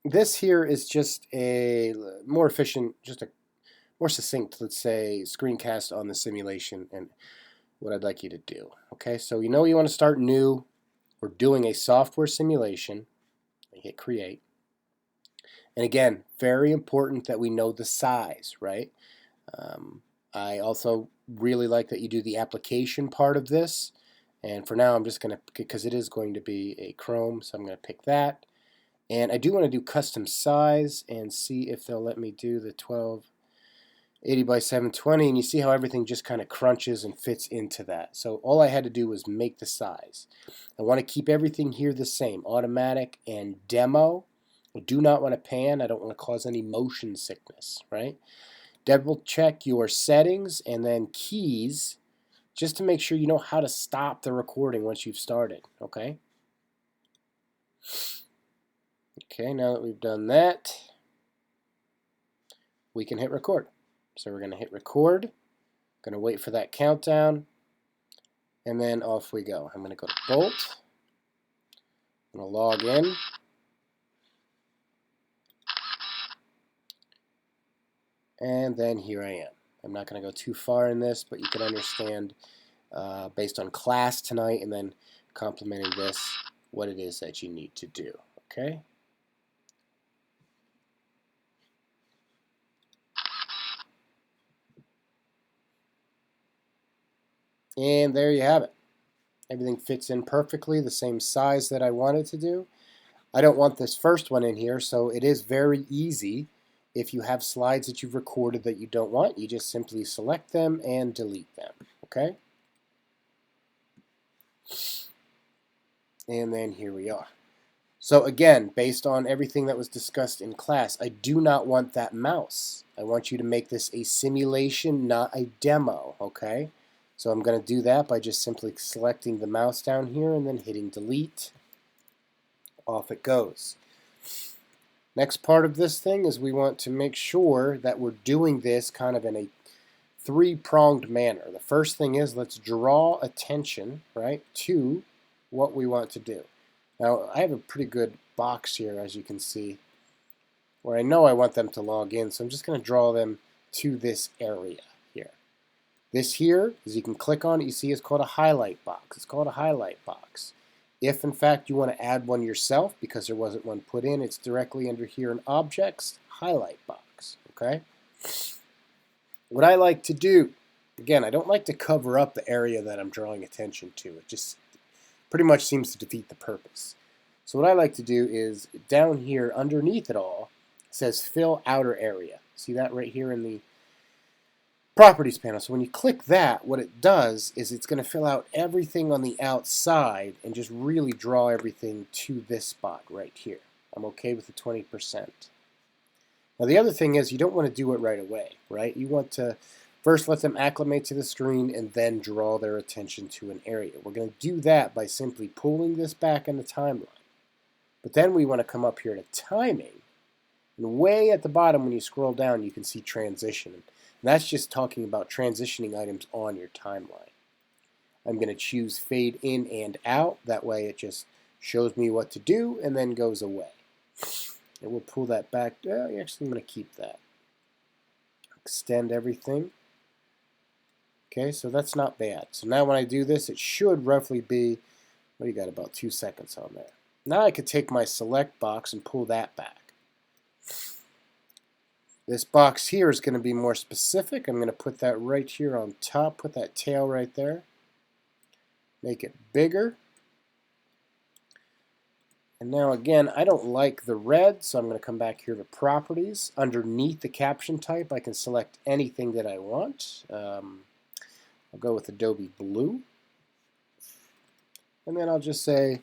this here is just a more efficient, just a more succinct, let's say, screencast on the simulation and what I'd like you to do. Okay, so you know you want to start new. We're doing a software simulation. I hit create. And again, very important that we know the size, right? Um, I also really like that you do the application part of this. And for now, I'm just going to, because it is going to be a Chrome, so I'm going to pick that. And I do want to do custom size and see if they'll let me do the 1280 by 720. And you see how everything just kind of crunches and fits into that. So all I had to do was make the size. I want to keep everything here the same, automatic and demo. I do not want to pan. I don't want to cause any motion sickness, right? Double check your settings and then keys just to make sure you know how to stop the recording once you've started, okay? Okay, now that we've done that, we can hit record. So we're going to hit record, going to wait for that countdown, and then off we go. I'm going to go to Bolt, I'm going to log in, and then here I am. I'm not going to go too far in this, but you can understand based on class tonight and then complementing this, what it is that you need to do, okay? And there you have it. Everything fits in perfectly, the same size that I wanted to do. I don't want this first one in here, so it is very easy. If you have slides that you've recorded that you don't want, you just simply select them and delete them, okay? And then here we are. So again, based on everything that was discussed in class, I do not want that mouse. I want you to make this a simulation, not a demo, okay? So I'm going to do that by just simply selecting the mouse down here and then hitting delete. Off it goes. Next part of this thing is we want to make sure that we're doing this kind of in a three-pronged manner. The first thing is let's draw attention, right, to what we want to do. Now, I have a pretty good box here, as you can see, where I know I want them to log in, so I'm just going to draw them to this area here. This here, as you can click on it, you see it's called a highlight box. It's called a highlight box. If, in fact, you want to add one yourself because there wasn't one put in, it's directly under here in Objects, Highlight Box, okay? What I like to do, again, I don't like to cover up the area that I'm drawing attention to. It just pretty much seems to defeat the purpose. So what I like to do is down here underneath it all, it says Fill Outer Area. See that right here in the Properties panel. So when you click that, what it does is it's going to fill out everything on the outside and just really draw everything to this spot right here. I'm okay with the 20%. Now the other thing is you don't want to do it right away, right? You want to first let them acclimate to the screen and then draw their attention to an area. We're going to do that by simply pulling this back in the timeline. But then we want to come up here to timing. And way at the bottom when you scroll down you can see transition. And that's just talking about transitioning items on your timeline. I'm going to choose fade in and out. That way it just shows me what to do and then goes away. And we'll pull that back. Actually, I'm going to keep that. Extend everything. Okay, so that's not bad. So now when I do this, it should roughly be, what do you got, about 2 seconds on there. Now I could take my select box and pull that back. This box here is going to be more specific. I'm going to put that right here on top, put that tail right there. Make it bigger. And now again, I don't like the red, so I'm going to come back here to Properties. Underneath the caption type, I can select anything that I want. I'll go with Adobe Blue. And then I'll just say,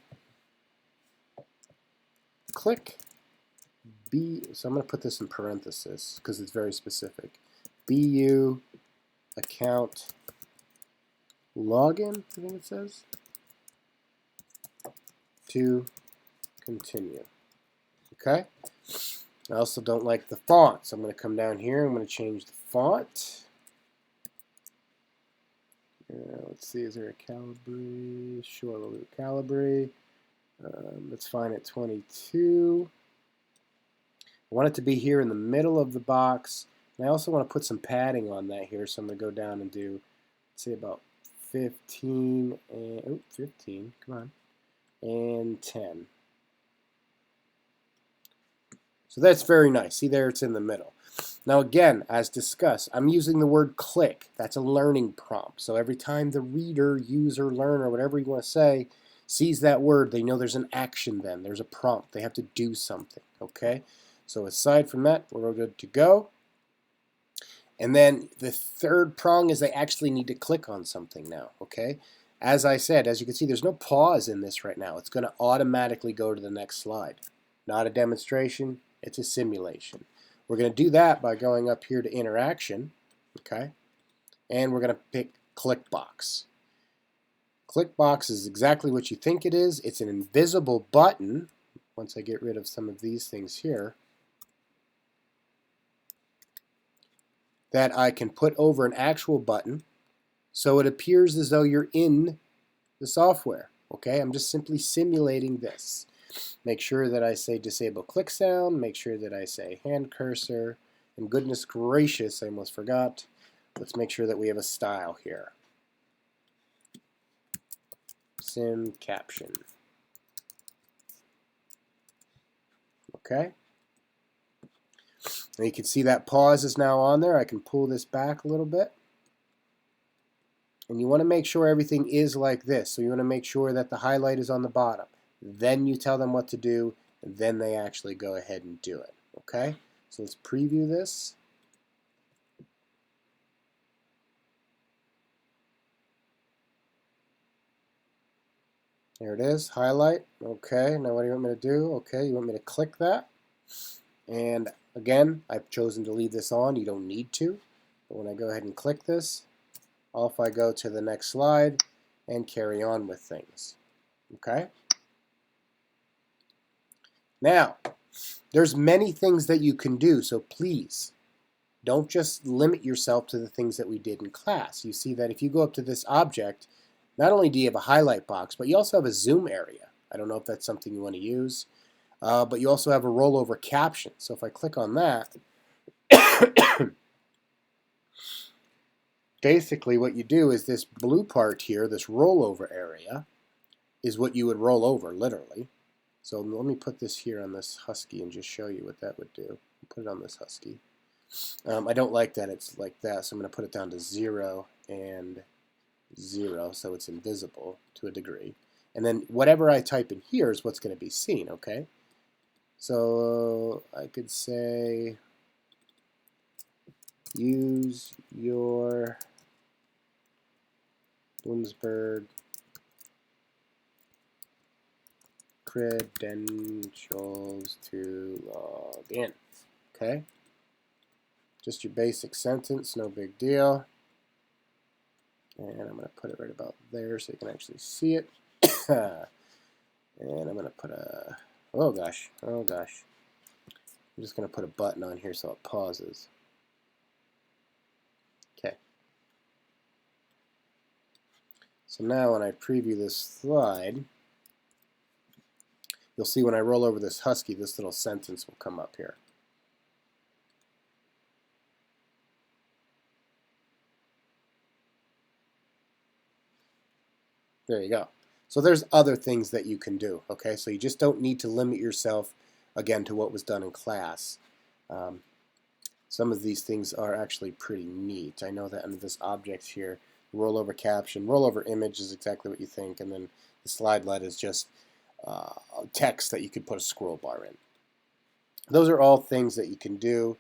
click B. So I'm going to put this in parentheses because it's very specific. BU account login, I think it says, to continue. Okay? I also don't like the font, so I'm going to come down here. I'm going to change the font. Let's see, is there a Calibri? Sure, we'll do Calibri. Let's find it 22. I want it to be here in the middle of the box. And I also want to put some padding on that here, so I'm going to go down and do, let's say, about 15 and, oh, 15, come on, and 10. So that's very nice. See there, it's in the middle. Now again, as discussed, I'm using the word click. That's a learning prompt. So every time the reader, user, learner, whatever you want to say, sees that word, they know there's an action then. There's a prompt. They have to do something, okay? So aside from that, we're good to go. And then the third prong is they actually need to click on something now, okay? As I said, as you can see, there's no pause in this right now. It's going to automatically go to the next slide. Not a demonstration, it's a simulation. We're going to do that by going up here to interaction, okay? And we're going to pick click box. Click box is exactly what you think it is. It's an invisible button. Once I get rid of some of these things here, that I can put over an actual button so it appears as though you're in the software. Okay, I'm just simply simulating this. Make sure that I say disable click sound, make sure that I say hand cursor, and goodness gracious, I almost forgot. Let's make sure that we have a style here. Sim caption. Okay. And you can see that pause is now on there. I can pull this back a little bit. And you want to make sure everything is like this. So you want to make sure that the highlight is on the bottom. Then you tell them what to do, and then they actually go ahead and do it. Okay? So let's preview this. There it is, highlight. Okay, now what do you want me to do? Okay, you want me to click that. And again, I've chosen to leave this on. You don't need to. But when I go ahead and click this, off I go to the next slide and carry on with things. Okay? Now, there's many things that you can do, so please don't just limit yourself to the things that we did in class. You see that if you go up to this object, not only do you have a highlight box, but you also have a zoom area. I don't know if that's something you want to use, but you also have a rollover caption. So if I click on that, basically what you do is this blue part here, this rollover area, is what you would roll over, literally. So let me put this here on this Husky and just show you what that would do. Put it on this Husky. I don't like that it's like that, so I'm going to put it down to 0 and 0, so it's invisible to a degree. And then whatever I type in here is what's going to be seen, okay? So I could say, use your Bloomsburg credentials to log in, okay? Just your basic sentence, no big deal. And I'm going to put it right about there so you can actually see it. And I'm going to put a, oh gosh. I'm just going to put a button on here so it pauses. Okay. So now when I preview this slide, you'll see when I roll over this Husky, this little sentence will come up here. There you go. So there's other things that you can do, okay? So you just don't need to limit yourself, again, to what was done in class. Some of these things are actually pretty neat. I know that under this object here, rollover caption, rollover image is exactly what you think, and then the slide let is just text that you could put a scroll bar in. Those are all things that you can do.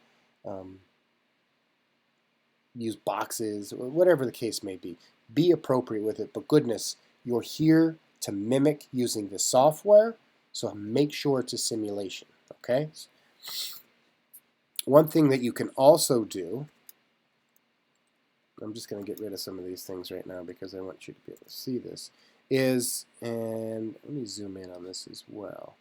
Use boxes, whatever the case may be. Be appropriate with it, but goodness, you're here to mimic using the software, so make sure it's a simulation, okay? One thing that you can also do, I'm just going to get rid of some of these things right now because I want you to be able to see this, is, and let me zoom in on this as well.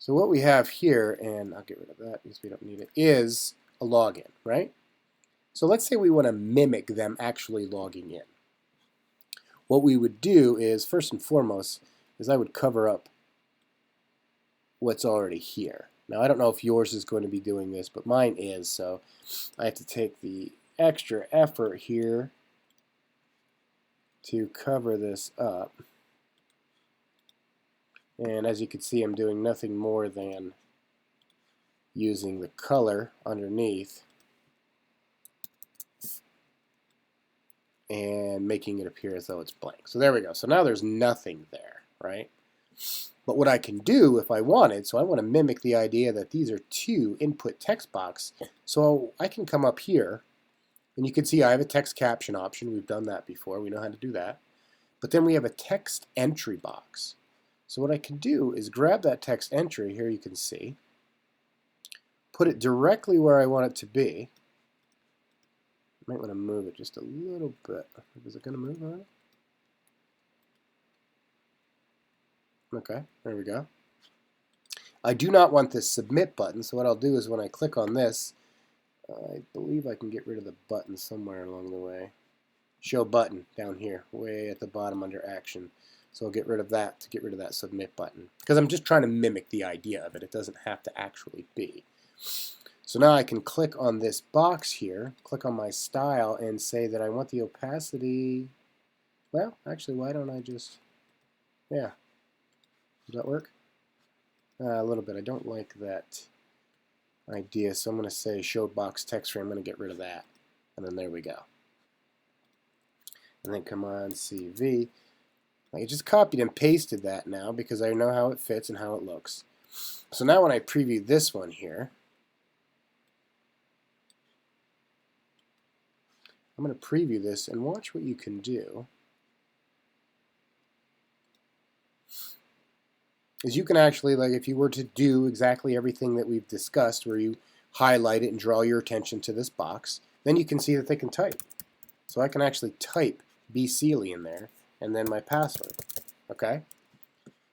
So what we have here, and I'll get rid of that because we don't need it, is a login, right? So let's say we want to mimic them actually logging in. What we would do is, first and foremost, is I would cover up what's already here. Now, I don't know if yours is going to be doing this, but mine is, so I have to take the extra effort here to cover this up. And as you can see, I'm doing nothing more than using the color underneath and making it appear as though it's blank. So there we go. So now there's nothing there, right? But what I can do if I wanted, so I want to mimic the idea that these are two input text box. So I can come up here, and you can see I have a text caption option. We've done that before. We know how to do that. But then we have a text entry box. So what I can do is grab that text entry, here you can see, put it directly where I want it to be. I might want to move it just a little bit. Is it going to move on it? Okay, there we go. I do not want this submit button, so what I'll do is when I click on this, I believe I can get rid of the button somewhere along the way. Show button down here, way at the bottom under action. So I'll get rid of that to get rid of that submit button. Because I'm just trying to mimic the idea of it. It doesn't have to actually be. So now I can click on this box here, click on my style, and say that I want the opacity. Well, actually, why don't I just, yeah. Does that work? A little bit. I don't like that idea, so I'm going to say show box text frame. I'm going to get rid of that. And then there we go. And then Command CV. I just copied and pasted that now because I know how it fits and how it looks. So now when I preview this one here, I'm going to preview this and watch what you can do. Is you can actually, like if you were to do exactly everything that we've discussed, where you highlight it and draw your attention to this box, then you can see that they can type. So I can actually type B. Seeley in there, and then my password. Okay?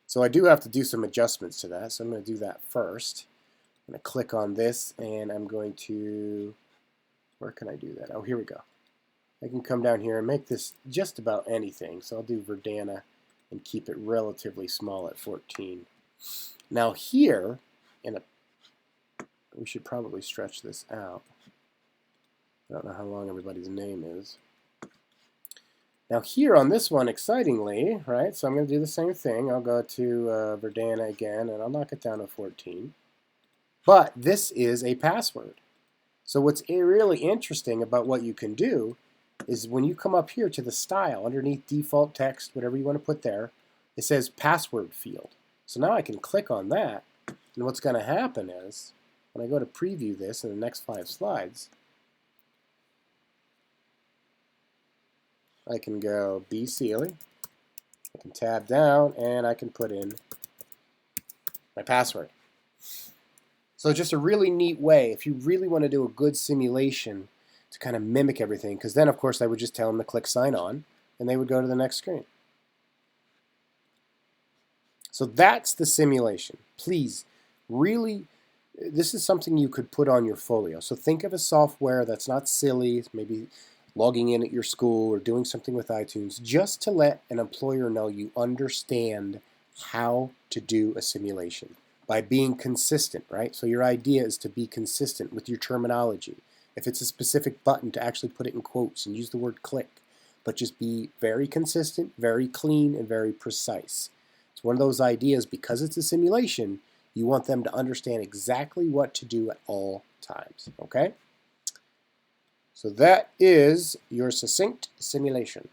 So I do have to do some adjustments to that, so I'm going to do that first. I'm going to click on this, and I'm going to, where can I do that? Oh, here we go. I can come down here and make this just about anything. So I'll do Verdana and keep it relatively small at 14. Now here, we should probably stretch this out. I don't know how long everybody's name is. Now here on this one, excitingly, right, so I'm going to do the same thing. I'll go to Verdana again, and I'll knock it down to 14. But this is a password. So what's really interesting about what you can do is when you come up here to the style, underneath default text, whatever you want to put there, it says password field. So now I can click on that, and what's going to happen is, when I go to preview this in the next 5 slides, I can go B. Seeley, I can tab down, and I can put in my password. So just a really neat way, if you really want to do a good simulation to kind of mimic everything, because then of course I would just tell them to click sign on, and they would go to the next screen. So that's the simulation. Please, really, this is something you could put on your folio. So think of a software that's not silly, maybe logging in at your school or doing something with iTunes, just to let an employer know you understand how to do a simulation by being consistent, right? So your idea is to be consistent with your terminology. If it's a specific button, to actually put it in quotes and use the word click, but just be very consistent, very clean, and very precise. It's one of those ideas, because it's a simulation, you want them to understand exactly what to do at all times, okay? So that is your succinct simulation.